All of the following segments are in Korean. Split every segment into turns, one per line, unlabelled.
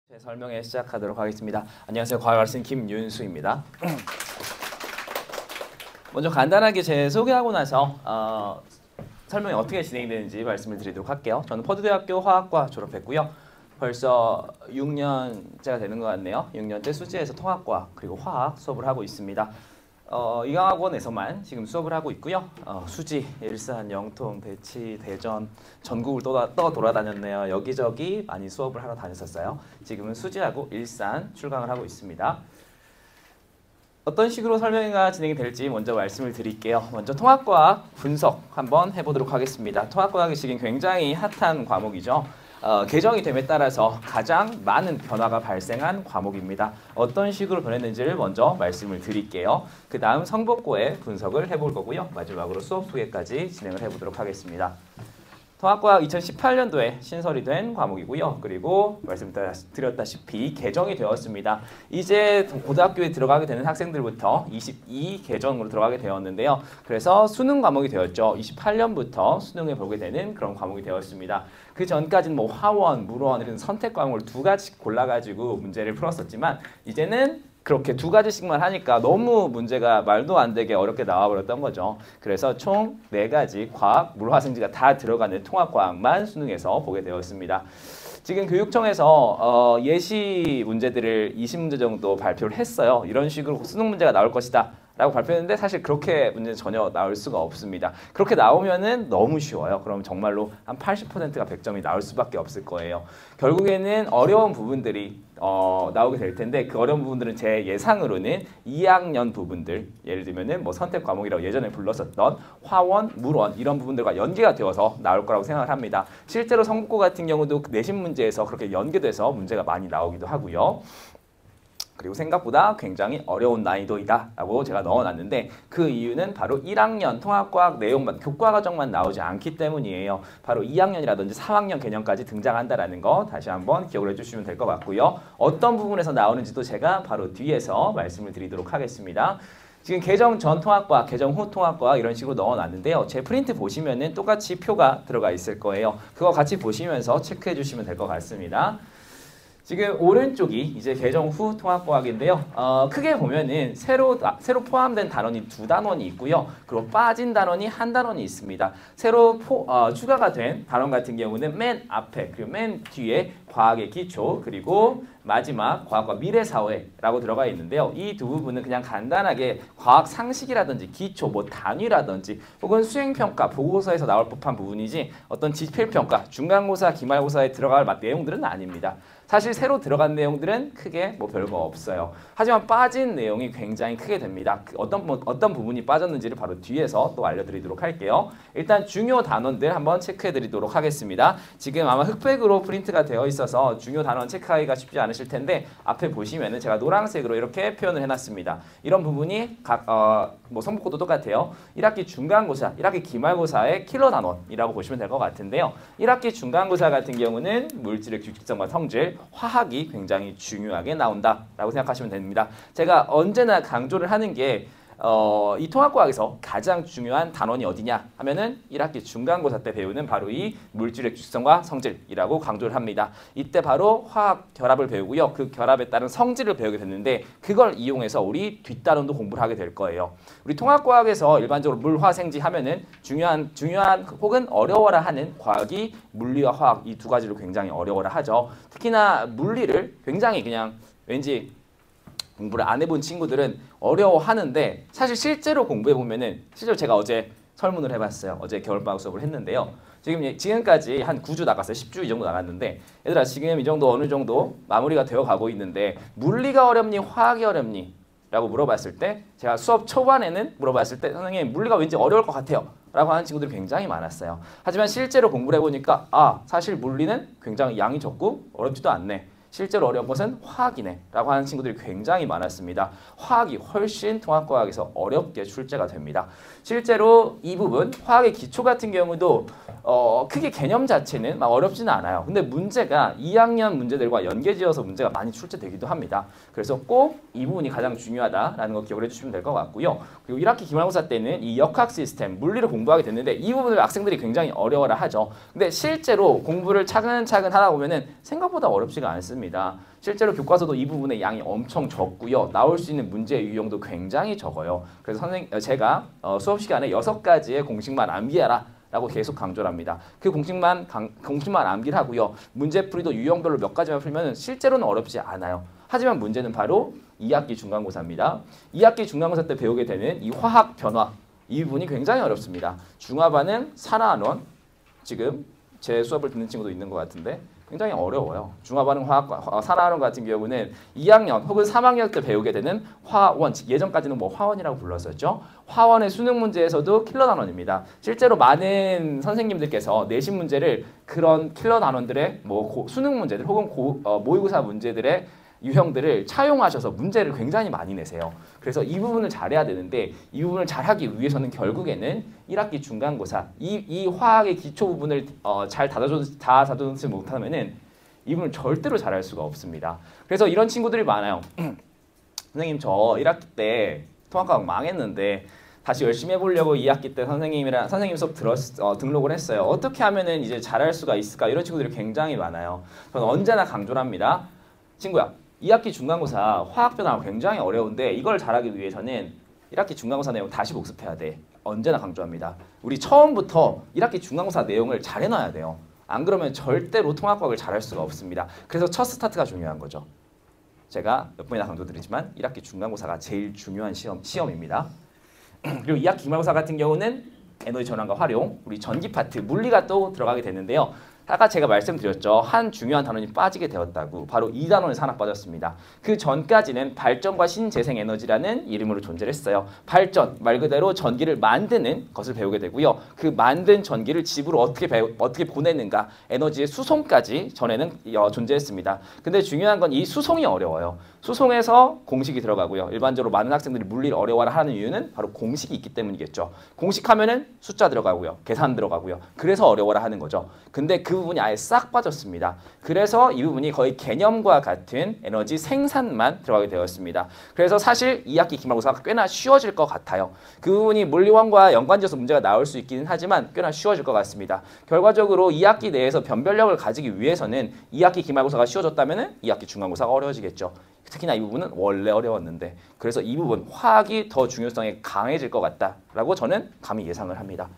제 설명에 시작하도록 하겠습니다. 안녕하세요. 과학알신 김윤수입니다. 먼저 간단하게 제 소개하고 나서 설명이 어떻게 진행되는지 말씀을 드리도록 할게요. 저는 퍼듀대학교 화학과 졸업했고요. 벌써 6년째가 되는 것 같네요. 6년째 수지에서 통합과학 그리고 화학 수업을 하고 있습니다. 이강학원에서만 지금 수업을 하고 있고요. 수지, 일산, 영통, 대치, 대전 전국을 돌아다녔네요. 여기저기 많이 수업을 하러 다녔었어요. 지금은 수지하고 일산 출강을 하고 있습니다. 어떤 식으로 설명이 진행이 될지 먼저 말씀을 드릴게요. 먼저 통합과학 분석 한번 해보도록 하겠습니다. 통합과학이 지금 굉장히 핫한 과목이죠. 개정이 됨에 따라서 가장 많은 변화가 발생한 과목입니다. 어떤 식으로 변했는지를 먼저 말씀을 드릴게요. 그 다음 성복고의 분석을 해볼 거고요. 마지막으로 수업 소개까지 진행을 해보도록 하겠습니다. 통합과학 2018년도에 신설이 된 과목이고요. 그리고 말씀드렸다시피 개정이 되었습니다. 이제 고등학교에 들어가게 되는 학생들부터 22 개정으로 들어가게 되었는데요. 그래서 수능 과목이 되었죠. 28년부터 수능을 보게 되는 그런 과목이 되었습니다. 그 전까지는 뭐 화원, 물원 이런 선택 과목을 두 가지 골라가지고 문제를 풀었었지만 이제는 그렇게 두 가지씩만 하니까 너무 문제가 말도 안 되게 어렵게 나와버렸던 거죠. 그래서 총 4가지 과학, 물화생지가 다 들어가는 통합과학만 수능에서 보게 되었습니다. 지금 교육청에서 예시 문제들을 20문제 정도 발표를 했어요. 이런 식으로 수능 문제가 나올 것이다 라고 발표했는데 사실 그렇게 문제는 전혀 나올 수가 없습니다. 그렇게 나오면은 너무 쉬워요. 그럼 정말로 한 80%가 100점이 나올 수밖에 없을 거예요. 결국에는 어려운 부분들이 나오게 될 텐데 그 어려운 부분들은 제 예상으로는 2학년 부분들, 예를 들면은 뭐 선택 과목이라고 예전에 불렀었던 화원, 물원 이런 부분들과 연계가 되어서 나올 거라고 생각을 합니다. 실제로 성북고 같은 경우도 내신 문제에서 그렇게 연계돼서 문제가 많이 나오기도 하고요. 그리고 생각보다 굉장히 어려운 난이도이다 라고 제가 넣어놨는데 그 이유는 바로 1학년 통합과학 내용만 교과과정만 나오지 않기 때문이에요. 바로 2학년이라든지 3학년 개념까지 등장한다라는 거 다시 한번 기억을 해주시면 될 것 같고요. 어떤 부분에서 나오는지도 제가 바로 뒤에서 말씀을 드리도록 하겠습니다. 지금 개정 전 통합과학, 개정 후 통합과학 이런 식으로 넣어놨는데요. 제 프린트 보시면은 똑같이 표가 들어가 있을 거예요. 그거 같이 보시면서 체크해 주시면 될 것 같습니다. 지금 오른쪽이 이제 개정 후 통합과학인데요. 크게 보면은 새로 포함된 단원이 2단원이 있고요. 그리고 빠진 단원이 1단원이 있습니다. 새로 추가가 된 단원 같은 경우는 맨 앞에 그리고 맨 뒤에 과학의 기초 그리고 마지막 과학과 미래사회라고 들어가 있는데요. 이 두 부분은 그냥 간단하게 과학 상식이라든지 기초, 뭐 단위라든지 혹은 수행평가, 보고서에서 나올 법한 부분이지 어떤 지필평가, 중간고사, 기말고사에 들어갈 내용들은 아닙니다. 사실 새로 들어간 내용들은 크게 뭐 별거 없어요. 하지만 빠진 내용이 굉장히 크게 됩니다. 어떤 부분이 빠졌는지를 바로 뒤에서 또 알려드리도록 할게요. 일단 중요 단원들 한번 체크해드리도록 하겠습니다. 지금 아마 흑백으로 프린트가 되어 있어서 중요 단원 체크하기가 쉽지 않으실 텐데 앞에 보시면은 제가 노란색으로 이렇게 표현을 해놨습니다. 이런 부분이 뭐 성북고도 똑같아요. 1학기 중간고사, 1학기 기말고사의 킬러 단원이라고 보시면 될 것 같은데요. 1학기 중간고사 같은 경우는 물질의 규칙성과 성질, 화학이 굉장히 중요하게 나온다라고 생각하시면 됩니다. 제가 언제나 강조를 하는 게 이 통합과학에서 가장 중요한 단원이 어디냐 하면은 1학기 중간고사 때 배우는 바로 이 물질의 규칙성과 성질이라고 강조를 합니다. 이때 바로 화학 결합을 배우고요. 그 결합에 따른 성질을 배우게 됐는데 그걸 이용해서 우리 뒷단원도 공부를 하게 될 거예요. 우리 통합과학에서 일반적으로 물화생지 하면은 중요한 혹은 어려워라 하는 과학이 물리와 화학 이 두 가지로 굉장히 어려워라 하죠. 특히나 물리를 굉장히 그냥 왠지 공부를 안 해본 친구들은 어려워하는데 사실 실제로 공부해보면은 실제로 제가 어제 설문을 해봤어요. 어제 겨울방학 수업을 했는데요. 지금까지 한 9주 나갔어요. 10주 이 정도 나갔는데 얘들아 지금 이 정도 어느 정도 마무리가 되어 가고 있는데 물리가 어렵니 화학이 어렵니? 라고 물어봤을 때 제가 수업 초반에는 물어봤을 때 선생님 물리가 왠지 어려울 것 같아요. 라고 하는 친구들이 굉장히 많았어요. 하지만 실제로 공부를 해보니까 사실 물리는 굉장히 양이 적고 어렵지도 않네. 실제로 어려운 것은 화학이네 라고 하는 친구들이 굉장히 많았습니다. 화학이 훨씬 통합과학에서 어렵게 출제가 됩니다. 실제로 이 부분 화학의 기초 같은 경우도 크게 개념 자체는 막 어렵지는 않아요. 근데 문제가 2학년 문제들과 연계지어서 문제가 많이 출제되기도 합니다. 그래서 꼭 이 부분이 가장 중요하다라는 거 기억을 해주시면 될 것 같고요. 그리고 1학기 기말고사 때는 이 역학 시스템, 물리를 공부하게 됐는데 이 부분을 학생들이 굉장히 어려워라 하죠. 근데 실제로 공부를 차근차근 하다 보면은 생각보다 어렵지가 않습니다. 없습니다. 실제로 교과서도 이 부분의 양이 엄청 적고요. 나올 수 있는 문제 유형도 굉장히 적어요. 그래서 제가 수업 시간에 6가지의 공식만 암기해라 라고 계속 강조를 합니다. 그 공식만 암기를 하고요. 문제풀이도 유형별로 몇 가지만 풀면 실제로는 어렵지 않아요. 하지만 문제는 바로 2학기 중간고사입니다. 2학기 중간고사 때 배우게 되는 이 화학 변화, 이 부분이 굉장히 어렵습니다. 중화반응, 산화환원, 지금 제 수업을 듣는 친구도 있는 것 같은데 굉장히 어려워요. 중화반응 화학, 산화환원 같은 경우는 2학년 혹은 3학년 때 배우게 되는 화원, 예전까지는 뭐 화원이라고 불렀었죠. 화원의 수능 문제에서도 킬러 단원입니다. 실제로 많은 선생님들께서 내신 문제를 그런 킬러 단원들의 뭐 수능 문제들 혹은 모의고사 문제들의 유형들을 차용하셔서 문제를 굉장히 많이 내세요. 그래서 이 부분을 잘해야 되는데 이 부분을 잘하기 위해서는 결국에는 1학기 중간고사 이 화학의 기초 부분을 잘 다져놓지 못하면은 이 부분을 절대로 잘할 수가 없습니다. 그래서 이런 친구들이 많아요. 선생님 저 1학기 때 통합과학 망했는데 다시 열심히 해보려고 2학기 때 선생님 수업 등록을 했어요. 어떻게 하면은 이제 잘할 수가 있을까? 이런 친구들이 굉장히 많아요. 저는 언제나 강조를 합니다. 친구야, 2학기 중간고사 화학 변화가 굉장히 어려운데 이걸 잘하기 위해서는 1학기 중간고사 내용 다시 복습해야 돼. 언제나 강조합니다. 우리 처음부터 1학기 중간고사 내용을 잘 해놔야 돼요. 안 그러면 절대로 통합과학을 잘할 수가 없습니다. 그래서 첫 스타트가 중요한 거죠. 제가 몇 번이나 강조드리지만 1학기 중간고사가 제일 중요한 시험입니다. 그리고 2학기 기말고사 같은 경우는 에너지 전환과 활용, 우리 전기 파트, 물리가 또 들어가게 되는데요. 아까 제가 말씀드렸죠. 한 중요한 단원이 빠지게 되었다고. 바로 이 단원에서 하나 빠졌습니다. 그 전까지는 발전과 신재생에너지라는 이름으로 존재를 했어요. 발전, 말 그대로 전기를 만드는 것을 배우게 되고요. 그 만든 전기를 집으로 어떻게 보내는가, 에너지의 수송까지 전에는 존재했습니다. 근데 중요한 건 이 수송이 어려워요. 수송에서 공식이 들어가고요. 일반적으로 많은 학생들이 물리를 어려워하는 이유는 바로 공식이 있기 때문이겠죠. 공식하면은 숫자 들어가고요. 계산 들어가고요. 그래서 어려워라 하는 거죠. 근데 그 부분이 아예 싹 빠졌습니다. 그래서 이 부분이 거의 개념과 같은 에너지 생산만 들어가게 되었습니다. 그래서 사실 2학기 기말고사가 꽤나 쉬워질 것 같아요. 그 부분이 물리원과 연관지어서 문제가 나올 수 있기는 하지만 꽤나 쉬워질 것 같습니다. 결과적으로 2학기 내에서 변별력을 가지기 위해서는 2학기 기말고사가 쉬워졌다면 2학기 중간고사가 어려워지겠죠. 특히나 이 부분은 원래 어려웠는데 그래서 이 부분 화학이 더 중요성이 강해질 것 같다라고 저는 감히 예상을 합니다.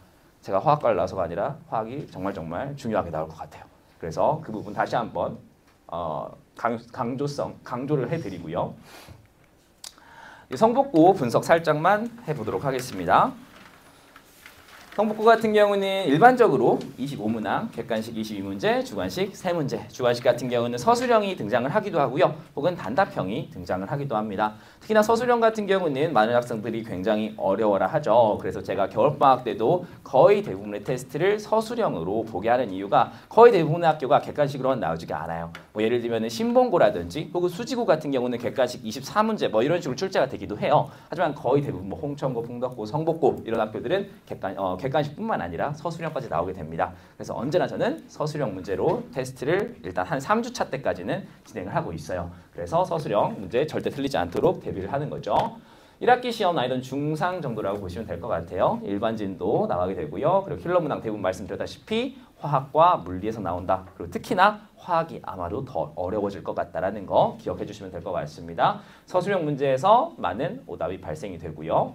제가 화학과를 나와서가 아니라 화학이 정말 중요하게 나올 것 같아요. 그래서 그 부분 다시 한번 강조를 해드리고요. 성복고 분석 살짝만 해보도록 하겠습니다. 성복고 같은 경우는 일반적으로 25문항, 객관식 22문제, 주관식 3문제. 주관식 같은 경우는 서술형이 등장을 하기도 하고요. 혹은 단답형이 등장을 하기도 합니다. 특히나 서술형 같은 경우는 많은 학생들이 굉장히 어려워라 하죠. 그래서 제가 겨울방학 때도 거의 대부분의 테스트를 서술형으로 보게 하는 이유가 거의 대부분의 학교가 객관식으로는 나오지가 않아요. 뭐 예를 들면 신봉고라든지 혹은 수지고 같은 경우는 객관식 24문제 뭐 이런 식으로 출제가 되기도 해요. 하지만 거의 대부분 뭐 홍천고, 풍덕고, 성복고 이런 학교들은 객관식뿐만 아니라 서술형까지 나오게 됩니다. 그래서 언제나 저는 서술형 문제로 테스트를 일단 한 3주차 때까지는 진행을 하고 있어요. 그래서 서술형 문제 절대 틀리지 않도록 대비를 하는 거죠. 1학기 시험 난이도는 중상 정도라고 보시면 될 것 같아요. 일반진도 나가게 되고요. 그리고 킬러 문항 대부분 말씀드렸다시피 화학과 물리에서 나온다. 그리고 특히나 화학이 아마도 더 어려워질 것 같다라는 거 기억해 주시면 될 것 같습니다. 서술형 문제에서 많은 오답이 발생이 되고요.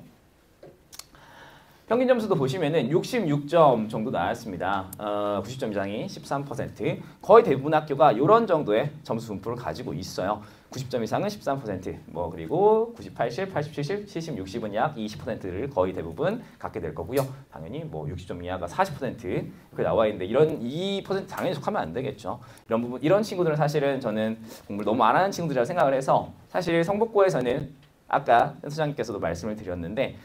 평균 점수도 보시면은 66점 정도 나왔습니다. 90점 이상이 13%. 거의 대부분 학교가 이런 정도의 점수 분포를 가지고 있어요. 90점 이상은 13%, 뭐 그리고 90, 80, 80, 70, 70, 60은 약 20%를 거의 대부분 갖게 될 거고요. 당연히 뭐 60점 이하가 40% 이렇게 나와 있는데 이 퍼센트 당연히 속하면 안 되겠죠. 이런 부분, 이런 친구들은 사실은 저는 공부를 너무 안 하는 친구들이라고 생각을 해서 사실 성복고에서는 아까 소장님께서도 말씀을 드렸는데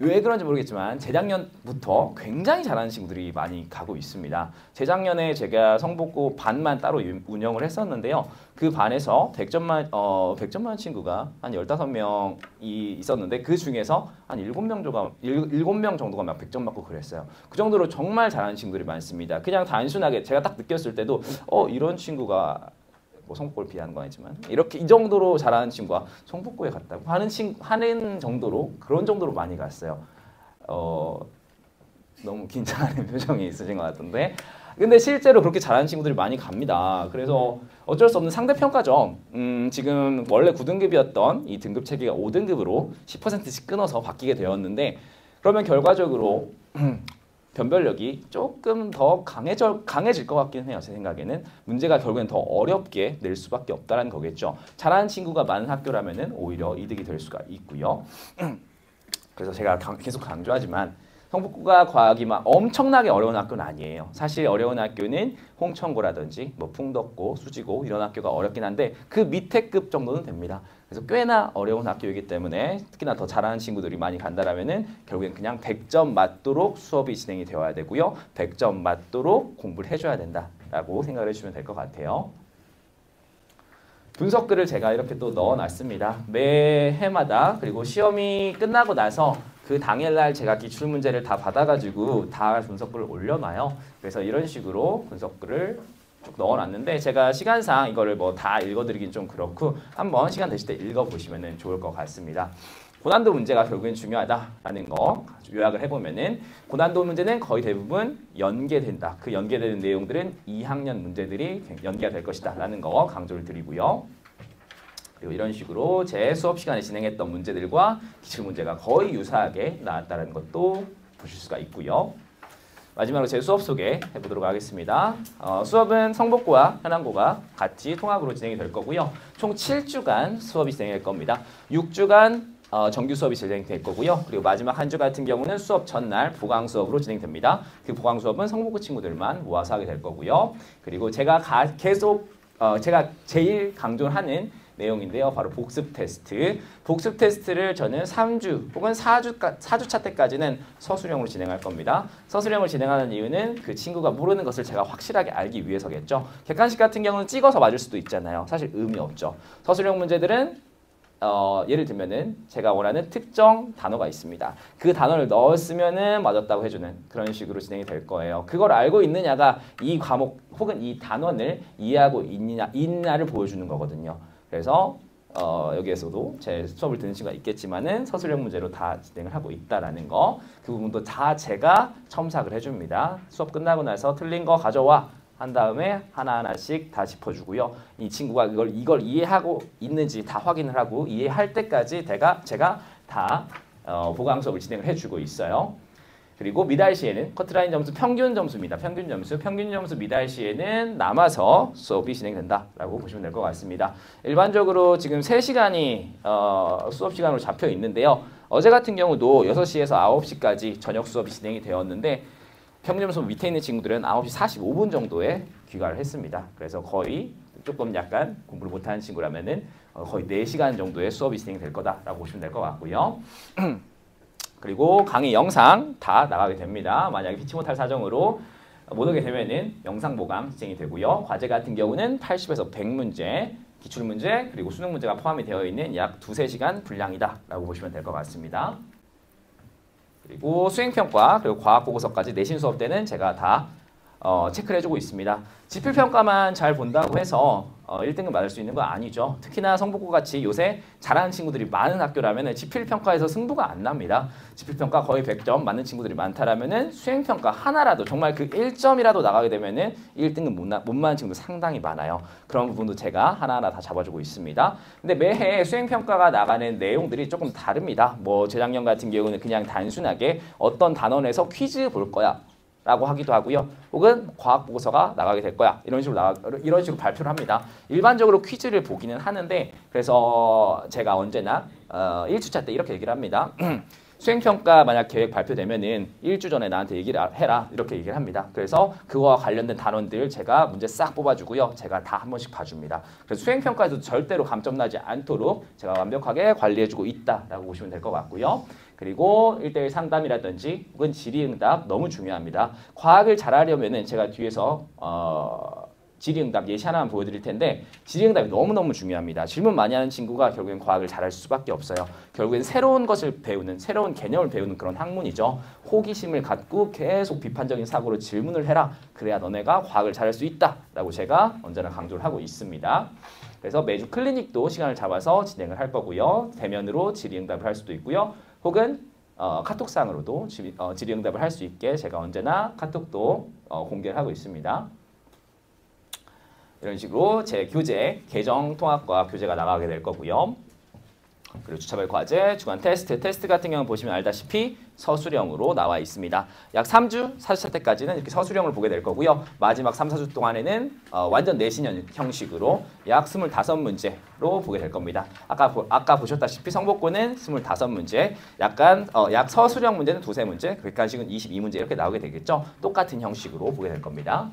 왜 그런지 모르겠지만 재작년부터 굉장히 잘하는 친구들이 많이 가고 있습니다. 재작년에 제가 성복고 반만 따로 운영을 했었는데요. 그 반에서 100점만 친구가 한 15명이 있었는데 그 중에서 한 7명 정도가 막 100점 맞고 그랬어요. 그 정도로 정말 잘하는 친구들이 많습니다. 그냥 단순하게 제가 딱 느꼈을 때도 이런 친구가 뭐 성복고를 비하는 건 아니지만 이렇게 이 정도로 잘하는 친구가 성복고에 갔다고 하는 정도로 그런 정도로 많이 갔어요. 너무 긴장하는 표정이 있으신 것 같은데 근데 실제로 그렇게 잘하는 친구들이 많이 갑니다. 그래서 어쩔 수 없는 상대평가죠. 지금 원래 9등급이었던 이 등급 체계가 5등급으로 10%씩 끊어서 바뀌게 되었는데 그러면 결과적으로 변별력이 조금 더 강해질 것 같긴 해요. 제 생각에는. 문제가 결국엔 더 어렵게 낼 수밖에 없다는 거겠죠. 잘하는 친구가 많은 학교라면 오히려 이득이 될 수가 있고요. 그래서 제가 계속 강조하지만 성북구가 과학이 막 엄청나게 어려운 학교는 아니에요. 사실 어려운 학교는 홍천고라든지 뭐 풍덕고, 수지고 이런 학교가 어렵긴 한데 그 밑에 급 정도는 됩니다. 그래서 꽤나 어려운 학교이기 때문에 특히나 더 잘하는 친구들이 많이 간다라면은 결국엔 그냥 100점 맞도록 수업이 진행이 되어야 되고요. 100점 맞도록 공부를 해줘야 된다라고 생각을 해주시면 될 것 같아요. 분석글을 제가 이렇게 또 넣어놨습니다. 매 해마다 그리고 시험이 끝나고 나서 그 당일날 제가 기출문제를 다 받아가지고 다 분석글을 올려놔요. 그래서 이런 식으로 분석글을 쭉 넣어놨는데 제가 시간상 이거를 뭐 다 읽어드리긴 좀 그렇고 한번 시간 되실 때 읽어보시면 좋을 것 같습니다. 고난도 문제가 결국엔 중요하다라는 거 요약을 해보면은 고난도 문제는 거의 대부분 연계된다. 그 연계되는 내용들은 2학년 문제들이 연계가 될 것이다 라는 거 강조를 드리고요. 그리고 이런 식으로 제 수업 시간에 진행했던 문제들과 기출문제가 거의 유사하게 나왔다는 것도 보실 수가 있고요. 마지막으로 제 수업 소개해보도록 하겠습니다. 수업은 성북고와 현안고가 같이 통합으로 진행이 될 거고요. 총 7주간 수업이 진행될 겁니다. 6주간 정규 수업이 진행될 거고요. 그리고 마지막 한 주 같은 경우는 수업 전날 보강 수업으로 진행됩니다. 그 보강 수업은 성북고 친구들만 모아서 하게 될 거고요. 그리고 제가 계속 제가 제일 강조하는 내용인데요. 바로 복습 테스트. 복습 테스트를 저는 3주 혹은 4주차 때까지는 서술형으로 진행할 겁니다. 서술형을 진행하는 이유는 그 친구가 모르는 것을 제가 확실하게 알기 위해서겠죠. 객관식 같은 경우는 찍어서 맞을 수도 있잖아요. 사실 의미 없죠. 서술형 문제들은 예를 들면은 제가 원하는 특정 단어가 있습니다. 그 단어를 넣었으면은 맞았다고 해주는 그런 식으로 진행이 될 거예요. 그걸 알고 있느냐가 이 과목 혹은 이 단원을 이해하고 있느냐를 보여주는 거거든요. 그래서 여기에서도 제 수업을 듣는 친구가 있겠지만은 서술형 문제로 다 진행을 하고 있다라는 거, 그 부분도 다 제가 첨삭을 해줍니다. 수업 끝나고 나서 틀린 거 가져와 한 다음에 하나하나씩 다 짚어주고요. 이 친구가 이걸 이해하고 있는지 다 확인을 하고 이해할 때까지 제가 다 보강 수업을 진행을 해주고 있어요. 그리고 미달 시에는 커트라인 점수 평균 점수입니다. 평균 점수 미달 시에는 남아서 수업이 진행된다라고 보시면 될 것 같습니다. 일반적으로 지금 3시간이 수업 시간으로 잡혀 있는데요. 어제 같은 경우도 6시에서 9시까지 저녁 수업이 진행이 되었는데 평균 점수 밑에 있는 친구들은 9시 45분 정도에 귀가를 했습니다. 그래서 거의 조금 약간 공부를 못하는 친구라면은 거의 4시간 정도의 수업이 진행될 거다라고 보시면 될 것 같고요. 그리고 강의 영상 다 나가게 됩니다. 만약에 피치 못할 사정으로 못 오게 되면은 영상 보강 진행이 되고요. 과제 같은 경우는 80에서 100문제, 기출문제 그리고 수능 문제가 포함이 되어 있는 약 2-3시간 분량이다라고 보시면 될 것 같습니다. 그리고 수행평가 그리고 과학보고서까지 내신 수업 때는 제가 다 체크를 해주고 있습니다. 지필평가만 잘 본다고 해서 1등급 맞을 수 있는 거 아니죠. 특히나 성북고같이 요새 잘하는 친구들이 많은 학교라면 지필평가에서 승부가 안 납니다. 지필평가 거의 100점 맞는 친구들이 많다라면 수행평가 하나라도 정말 그 1점이라도 나가게 되면 1등급 못 맞는 친구들 상당히 많아요. 그런 부분도 제가 하나하나 다 잡아주고 있습니다. 근데 매해 수행평가가 나가는 내용들이 조금 다릅니다. 뭐 재작년 같은 경우는 그냥 단순하게 어떤 단원에서 퀴즈 볼 거야 라고 하기도 하고요. 혹은 과학보고서가 나가게 될 거야. 이런 식으로 발표를 합니다. 일반적으로 퀴즈를 보기는 하는데 그래서 제가 언제나 1주차 때 이렇게 얘기를 합니다. 수행평가 만약 계획 발표되면은 1주 전에 나한테 얘기를 해라. 이렇게 얘기를 합니다. 그래서 그거와 관련된 단원들 제가 문제 싹 뽑아주고요. 제가 다 한 번씩 봐줍니다. 그래서 수행평가에도 절대로 감점 나지 않도록 제가 완벽하게 관리해주고 있다라고 보시면 될 것 같고요. 그리고 1:1 상담이라든지 혹은 질의응답 너무 중요합니다. 과학을 잘하려면은 제가 뒤에서 질의응답 예시 하나만 보여드릴 텐데 질의응답이 너무너무 중요합니다. 질문 많이 하는 친구가 결국엔 과학을 잘할 수밖에 없어요. 결국엔 새로운 것을 배우는, 새로운 개념을 배우는 그런 학문이죠. 호기심을 갖고 계속 비판적인 사고로 질문을 해라. 그래야 너네가 과학을 잘할 수 있다라고 제가 언제나 강조를 하고 있습니다. 그래서 매주 클리닉도 시간을 잡아서 진행을 할 거고요. 대면으로 질의응답을 할 수도 있고요. 혹은 카톡상으로도 질의응답을 할 수 있게 제가 언제나 카톡도 공개를 하고 있습니다. 이런 식으로 제 교재, 계정통합과 교재가 나가게 될 거고요. 그리고 주차별 과제, 주간 테스트 같은 경우는 보시면 알다시피 서술형으로 나와 있습니다. 약 3주, 4주차 때까지는 이렇게 서술형을 보게 될 거고요. 마지막 3, 4주 동안에는 완전 내신 형식으로 약 25문제로 보게 될 겁니다. 아까 보셨다시피 성복고는 25문제, 약 서술형 문제는 2-3문제, 객관식은 22문제 이렇게 나오게 되겠죠. 똑같은 형식으로 보게 될 겁니다.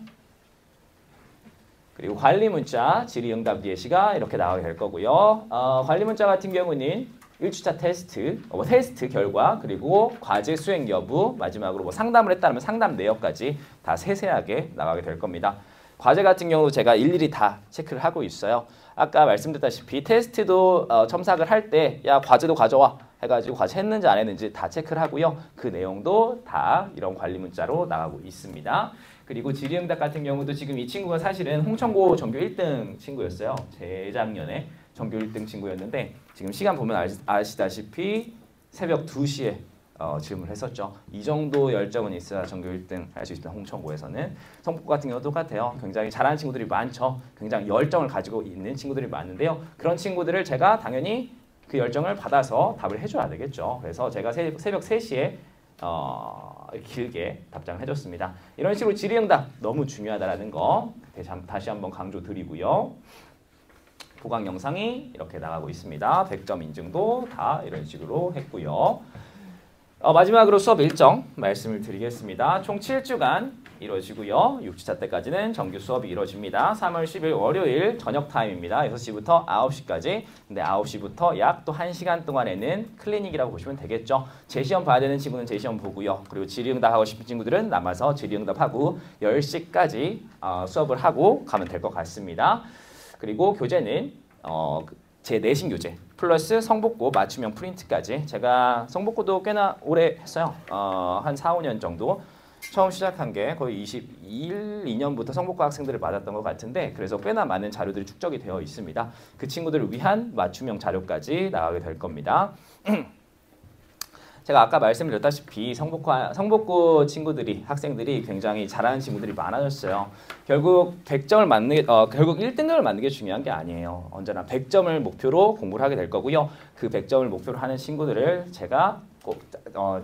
그리고 관리문자, 질의응답 예시가 이렇게 나오게 될 거고요. 관리문자 같은 경우는 1주차 테스트 결과, 그리고 과제 수행 여부, 마지막으로 상담을 했다면 상담 내역까지 다 세세하게 나가게 될 겁니다. 과제 같은 경우 제가 일일이 다 체크를 하고 있어요. 아까 말씀드렸다시피 테스트도 첨삭을 할 때 야 과제도 가져와 해가지고 과제 했는지 안 했는지 다 체크를 하고요. 그 내용도 다 이런 관리문자로 나가고 있습니다. 그리고 질의응답 같은 경우도 지금 이 친구가 사실은 홍천고 전교 1등 친구였어요. 재작년에 전교 1등 친구였는데 지금 시간 보면 아시다시피 새벽 2시에 질문을 했었죠. 이 정도 열정은 있어야 전교 1등 할 수 있습니다. 홍천고에서는. 성북고 같은 경우도 똑같아요. 굉장히 잘하는 친구들이 많죠. 굉장히 열정을 가지고 있는 친구들이 많은데요. 그런 친구들을 제가 당연히 그 열정을 받아서 답을 해줘야 되겠죠. 그래서 제가 새벽 3시에 길게 답장을 해줬습니다. 이런 식으로 질의응답 너무 중요하다는 거 다시 한번 강조드리고요. 보강 영상이 이렇게 나가고 있습니다. 100점 인증도 다 이런 식으로 했고요. 마지막으로 수업 일정 말씀을 드리겠습니다. 총 7주간 이루어지고요. 6주차 때까지는 정규 수업이 이루어집니다. 3월 10일 월요일 저녁 타임입니다. 6시부터 9시까지. 근데 9시부터 약 또 1시간 동안에는 클리닉이라고 보시면 되겠죠. 재시험 봐야 되는 친구는 재시험 보고요. 그리고 질의응답 하고 싶은 친구들은 남아서 질의응답하고 10시까지 수업을 하고 가면 될 것 같습니다. 그리고 교재는 제 내신 교재 플러스 성복고 맞춤형 프린트까지 제가 성복고도 꽤나 오래 했어요. 한 4, 5년 정도. 처음 시작한 게 거의 2년부터 성복고 학생들을 맞았던 것 같은데 그래서 꽤나 많은 자료들이 축적이 되어 있습니다. 그 친구들을 위한 맞춤형 자료까지 나가게 될 겁니다. 제가 아까 말씀드렸다시피 성복고 친구들이 학생들이 굉장히 잘하는 친구들이 많아졌어요. 결국 100점을 맞는 게 결국 1등급을 맞는 게 중요한 게 아니에요. 언제나 100점을 목표로 공부를 하게 될 거고요. 그 100점을 목표로 하는 친구들을 제가 꼭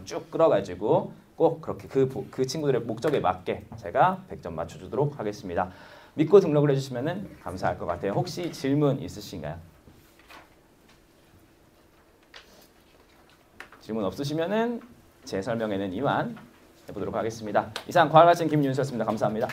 쭉 끌어가지고 꼭 그렇게 그 친구들의 목적에 맞게 제가 100점 맞춰주도록 하겠습니다. 믿고 등록을 해주시면 감사할 것 같아요. 혹시 질문 있으신가요? 질문 없으시면 제 설명에는 이만 해보도록 하겠습니다. 이상 과학학생 김윤수였습니다. 감사합니다.